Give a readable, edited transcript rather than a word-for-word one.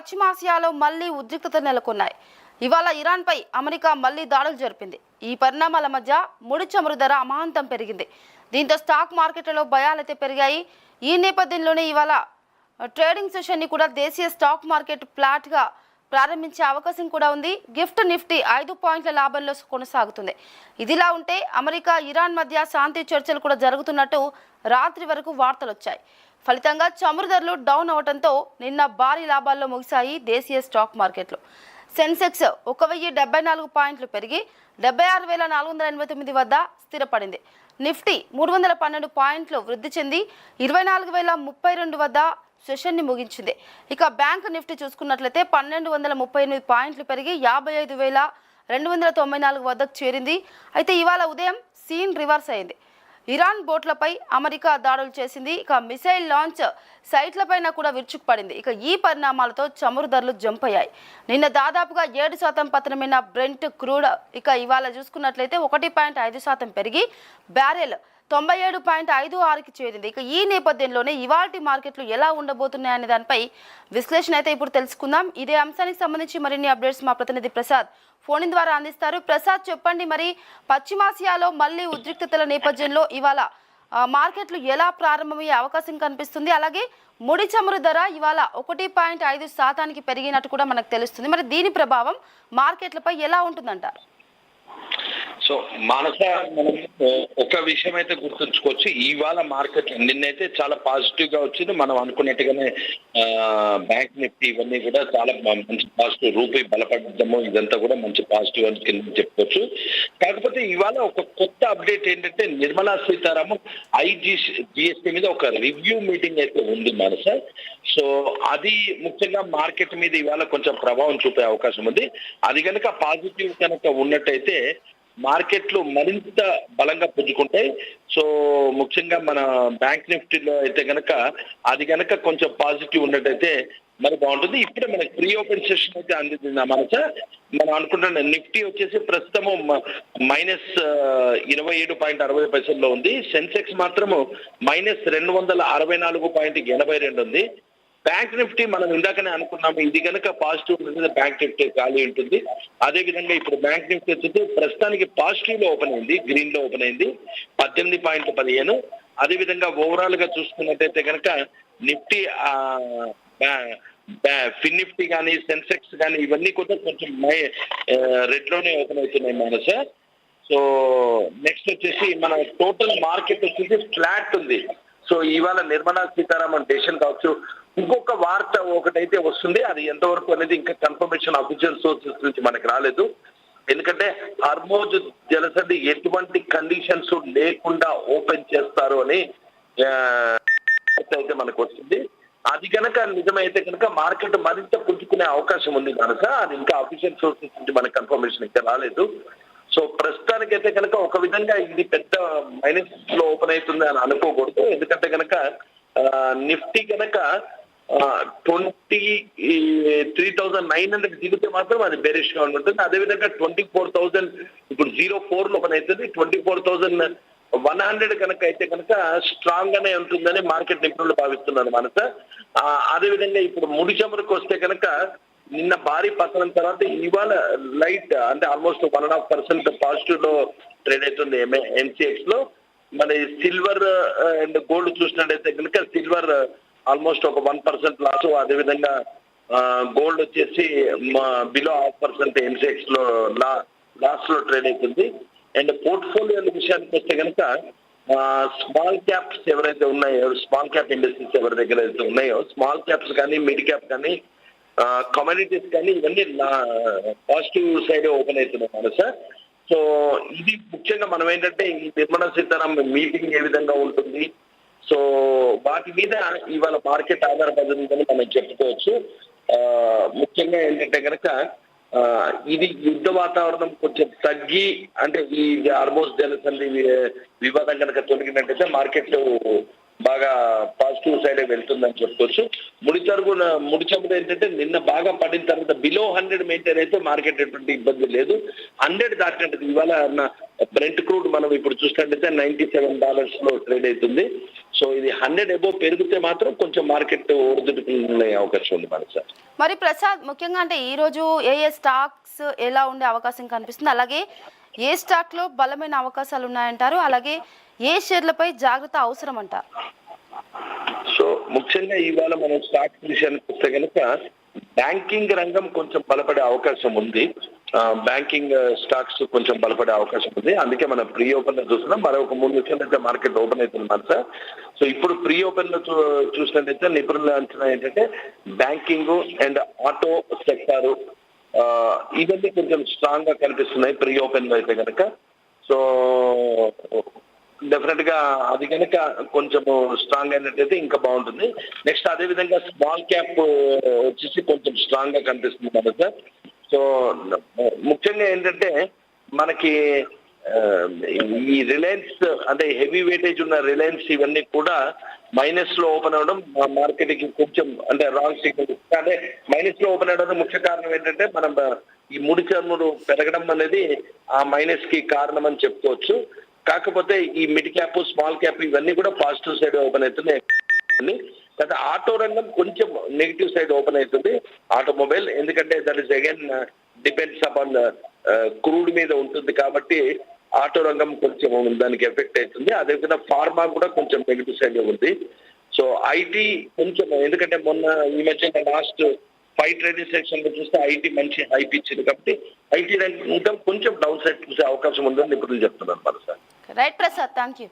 పశ్చిమాసియాలో మళ్లీ ఉద్రిక్తత నెలకొన్నాయి. ఇవాళ ఇరాన్పై అమెరికా మళ్లీ దాడులు జరిపింది. ఈ పరిణామాల మధ్య ముడి చమురు ధర అమాంతం పెరిగింది. దీంతో స్టాక్ మార్కెట్లలో భయాలైతే పెరిగాయి. ఈ నేపథ్యంలోనే ఇవాళ ట్రేడింగ్ సెషన్ని కూడా దేశీయ స్టాక్ మార్కెట్ ఫ్లాట్గా ప్రారంభించే అవకాశం కూడా ఉంది. గిఫ్ట్ నిఫ్టీ 5 పాయింట్ల లాభంలో కొనసాగుతుంది. ఇదిలా ఉంటే అమెరికా ఇరాన్ మధ్య శాంతి చర్చలు కూడా జరుగుతున్నట్టు రాత్రి వరకు వార్తలు వచ్చాయి. ఫలితంగా చమురు ధరలు డౌన్ అవడంతో నిన్న భారీ లాభాల్లో ముగిశాయి దేశీయ స్టాక్ మార్కెట్లు. సెన్సెక్స్ 1074 పాయింట్లు పెరిగి 76,489 వద్ద స్థిరపడింది. నిఫ్టీ 312 పాయింట్లు వృద్ధి చెంది 24,032 వద్ద సెషన్ని ముగించింది. ఇక బ్యాంక్ నిఫ్టీ చూసుకున్నట్లయితే 1238 పాయింట్లు పెరిగి 55,294 వద్దకు చేరింది. అయితే ఇవాళ ఉదయం సీన్ రివర్స్ అయింది. ఇరాన్ బోట్లపై అమెరికా దాడులు చేసింది. ఇక మిసైల్ లాంచ్ సైట్లపైన కూడా విరుచుకుపడింది. ఇక ఈ పరిణామాలతో చమురు ధరలు జంప్ అయ్యాయి. నిన్న దాదాపుగా 7% పతనమైన బ్రెంట్ క్రూడ్ ఇక ఇవాళ చూసుకున్నట్లయితే 1.5% పెరిగి బ్యారెల్ 97.56కి చేరింది. ఇక ఈ నేపథ్యంలోనే ఇవాల్టి మార్కెట్లు ఎలా ఉండబోతున్నాయనే దానిపై విశ్లేషణ అయితే ఇప్పుడు తెలుసుకుందాం. ఇదే అంశానికి సంబంధించి మరిన్ని అప్డేట్స్ మా ప్రతినిధి ప్రసాద్ ఫోన్ ద్వారా అందిస్తారు. ప్రసాద్, చెప్పండి, మరి పశ్చిమాసియాలో మళ్ళీ ఉద్రిక్తతల నేపథ్యంలో ఇవాళ మార్కెట్లు ఎలా ప్రారంభమయ్యే అవకాశం కనిపిస్తుంది? అలాగే ముడి చమురు ధర ఇవాళ 1.5% పెరిగినట్టు కూడా మనకు తెలుస్తుంది. మరి దీని ప్రభావం మార్కెట్లపై ఎలా ఉంటుందంటారు? సో మానస, మనం ఒక విషయం అయితే గుర్తుంచుకోవచ్చు. ఇవాళ మార్కెట్ నిన్నైతే చాలా పాజిటివ్ గా వచ్చింది. మనం అనుకున్నట్టుగానే బ్యాంక్ నిఫ్టీ ఇవన్నీ కూడా చాలా మంచి పాజిటివ్, రూపాయి బలపడము ఇదంతా కూడా మంచి పాజిటివ్ అని కింద చెప్పుకోవచ్చు. కాకపోతే ఇవాళ ఒక కొత్త అప్డేట్ ఏంటంటే నిర్మలా సీతారామన్ జిఎస్టీ మీద ఒక రివ్యూ మీటింగ్ అయితే ఉంది మానస. సో అది ముఖ్యంగా మార్కెట్ మీద ఇవాళ కొంచెం ప్రభావం చూపే అవకాశం ఉంది. అది కనుక పాజిటివ్ కనుక ఉన్నట్టయితే మార్కెట్లు మరింత బలంగా పుంజుకుంటాయి. సో ముఖ్యంగా మన బ్యాంక్ నిఫ్టీలో అయితే కనుక అది కనుక కొంచెం పాజిటివ్ ఉన్నట్టయితే మరి బాగుంటుంది. ఇప్పుడే మనకి ప్రీ ఓపెన్ సెషన్ అయితే అందింది మనస. మనం అనుకుంటున్న నిఫ్టీ వచ్చేసి ప్రస్తుతము -27.60 ఉంది. సెన్సెక్స్ మాత్రము -264.82 ఉంది. బ్యాంక్ నిఫ్టీ మనం ఇందాకనే అనుకున్నాము, ఇది కనుక పాజిటివ్ ఉంటుంది బ్యాంక్ నిఫ్టీ ఖాళీ ఉంటుంది. అదే విధంగా ఇప్పుడు బ్యాంక్ నిఫ్టీ వచ్చేసి ప్రస్తుతానికి పాజిటివ్ లో ఓపెన్ అయింది, గ్రీన్ లో ఓపెన్ అయింది 18.15. అదే విధంగా ఓవరాల్ గా చూసుకున్నట్టయితే కనుక నిఫ్టీ ఫిన్ నిఫ్టీ కానీ సెన్సెక్స్ కానీ ఇవన్నీ కూడా కొంచెం రెడ్ లోనే ఓపెన్ అవుతున్నాయి మానస. సో నెక్స్ట్ వచ్చేసి మన టోటల్ మార్కెట్ వచ్చేసి ఫ్లాట్ ఉంది. సో ఇవాళ నిర్మలా సీతారామన్ డెసిషన్ కావచ్చు. ఇంకొక వార్త ఒకటైతే వస్తుంది, అది ఎంతవరకు అనేది ఇంకా కన్ఫర్మేషన్ అఫీషియల్ సోర్సెస్ నుంచి మనకి రాలేదు. ఎందుకంటే హార్మోజ్ జలసంధి ఎటువంటి కండిషన్స్ లేకుండా ఓపెన్ చేస్తారు అని అయితే మనకు వస్తుంది. అది కనుక నిజమైతే కనుక మార్కెట్ మరింత పుంజుకునే అవకాశం ఉంది కనుక అది ఇంకా అఫీషియల్ సోర్సెస్ నుంచి మనకి కన్ఫర్మేషన్ ఇంకా రాలేదు. సో ప్రస్తుతానికైతే కనుక ఒక విధంగా ఇది పెద్ద మైనస్ లో ఓపెన్ అవుతుంది అని అనుకోకూడదు. ఎందుకంటే కనుక నిఫ్టీ కనుక 23,900 దిగితే మాత్రం అది బేరిష్ గా ఉంటుంది. అదేవిధంగా 24,000 ఇప్పుడు 04 లో ఓపెన్ అవుతుంది. 24,100 కనుక అయితే కనుక స్ట్రాంగ్ గానే ఉంటుందని మార్కెట్ నిపుణులు భావిస్తున్నారు మనస. అదేవిధంగా ఇప్పుడు ముడి చమురుకు వస్తే కనుక నిన్న భారీ పతనం తర్వాత ఇవాళ లైట్ అంటే ఆల్మోస్ట్ 1.5% పాజిటివ్ లో ట్రేడ్ అవుతుంది ఎంసీఎక్స్ లో. మరి సిల్వర్ అండ్ గోల్డ్ చూసినట్టయితే కనుక సిల్వర్ ఆల్మోస్ట్ ఒక 1% లాస్, అదేవిధంగా గోల్డ్ వచ్చేసి బిలో 0.5% ఎంసీఎక్స్ లో లాస్ లో ట్రేడ్ అవుతుంది. అండ్ పోర్ట్ఫోలియో విషయానికి వస్తే కనుక స్మాల్ క్యాప్స్ ఎవరైతే ఉన్నాయో, స్మాల్ క్యాప్ ఇండస్ట్రీస్ ఎవరి దగ్గర అయితే ఉన్నాయో, స్మాల్ క్యాప్స్ కానీ మిడ్ క్యాప్ కానీ కమ్యూనిటీస్ కానీ ఇవన్నీ పాజిటివ్ సైడ్ ఓపెన్ అవుతున్నాయి మనస. సో ఇది ముఖ్యంగా మనం ఏంటంటే ఈ నిర్మలా సీతారామన్ మీటింగ్ ఏ విధంగా ఉంటుంది, సో వాటి మీద ఇవాళ మార్కెట్ ఆధారపడిందని మనం చెప్పుకోవచ్చు. ముఖ్యంగా ఏంటంటే కనుక ఇది యుద్ధ వాతావరణం కొంచెం తగ్గి అంటే ఈ హార్మోజ్ జలసంధి వివాదం కనుక తొలగినట్టయితే మార్కెట్ బాగా పాజిటివ్ సైడే వెళ్తుందని చెప్పుకోవచ్చు. ముడి చమురు ఏంటంటే నిన్న బాగా పడిన తర్వాత బిలో 100 మెయింటైన్ అయితే మార్కెట్ ఎటువంటి ఇబ్బంది లేదు. 100 దాటినట్టు ఇవాళ బ్రెంట్ క్రూడ్ మనం ఇప్పుడు చూసినట్టయితే $97 లో ట్రేడ్ అవుతుంది. సో ఇది 100 అబోవ్ పెరిగితే మాత్రం కొంచెం మార్కెట్ ఒడిదుడుకునే అవకాశం ఉంది మన సార్. మరి ప్రసాద్, ముఖ్యంగా అంటే ఈ రోజు ఏ ఏ స్టాక్స్ ఎలా ఉండే అవకాశం కనిపిస్తుంది, అలాగే ఏ స్టాక్ లో బలమైన అవకాశాలు ఉన్నాయంటారు, అలాగే ఏ షేర్లపై జాగ్రత్త అవసరం అంటారు? సో ముఖ్యంగా ఇవాళ మనం స్టాక్ విషయానికి వస్తే కనుక బ్యాంకింగ్ రంగం కొంచెం బలపడే అవకాశం ఉంది. బ్యాంకింగ్ స్టాక్స్ కొంచెం బలపడే అవకాశం ఉంది. అందుకే మనం ప్రీ ఓపెన్ లో చూస్తున్నాం. మరొక 3 నిమిషాలు అయితే మార్కెట్ ఓపెన్ అవుతుంది మన సార్. సో ఇప్పుడు ప్రీ ఓపెన్ లో చూసినట్టయితే నిపుణుల అంచనా ఏంటంటే బ్యాంకింగ్ అండ్ ఆటో సెక్టారు ఇవన్నీ కొంచెం స్ట్రాంగ్ గా కనిపిస్తున్నాయి ప్రీ ఓపెన్ లో అయితే కనుక. సో డెఫినెట్ గా అది కనుక కొంచెం స్ట్రాంగ్ అయినట్టయితే ఇంకా బాగుంటుంది. నెక్స్ట్ అదే విధంగా స్మాల్ క్యాప్ వచ్చేసి కొంచెం స్ట్రాంగ్ గా కనిపిస్తుంది కదా సార్. సో ముఖ్యంగా ఏంటంటే మనకి ఈ రిలయన్స్ అంటే హెవీ వెయిటేజ్ ఉన్న రిలయన్స్ ఇవన్నీ కూడా మైనస్ లో ఓపెన్ అవడం మార్కెట్ కి కొంచెం అంటే రాంగ్ సిగ్నల్. అంటే మైనస్ లో ఓపెన్ అవడం ముఖ్య కారణం ఏంటంటే మనం ఈ ముడి చమురు పెరగడం అనేది ఆ మైనస్ కి కారణం అని చెప్పుకోవచ్చు. కాకపోతే ఈ మిడ్ క్యాప్ స్మాల్ క్యాప్ ఇవన్నీ కూడా పాజిటివ్ సైడ్ ఓపెన్ అవుతున్నాయి. కదా ఆటో రంగం కొంచెం నెగిటివ్ సైడ్ ఓపెన్ అవుతుంది. ఆటోమొబైల్ ఎందుకంటే that is again depends upon crude మీద ఉంటుంది కాబట్టి ఆటో రంగం కొంచెం దానికి ఎఫెక్ట్ అవుతుంది. అదేవిధంగా ఫార్మా కూడా కొంచెం నెగిటివ్ సైడ్ ఉంది. సో ఐటీ కొంచెం ఎందుకంటే మొన్న ఈ మధ్య లాస్ట్ 5 ట్రేడింగ్ సెక్షన్ లో చూస్తే ఐటీ మంచి హైప్ ఇచ్చింది కాబట్టి ఐటీ రంగం కొంచెం డౌన్ సైడ్ చూసే అవకాశం ఉందని నిపుణులు చెప్తున్నారు మన sir. Right Prasad, thank you.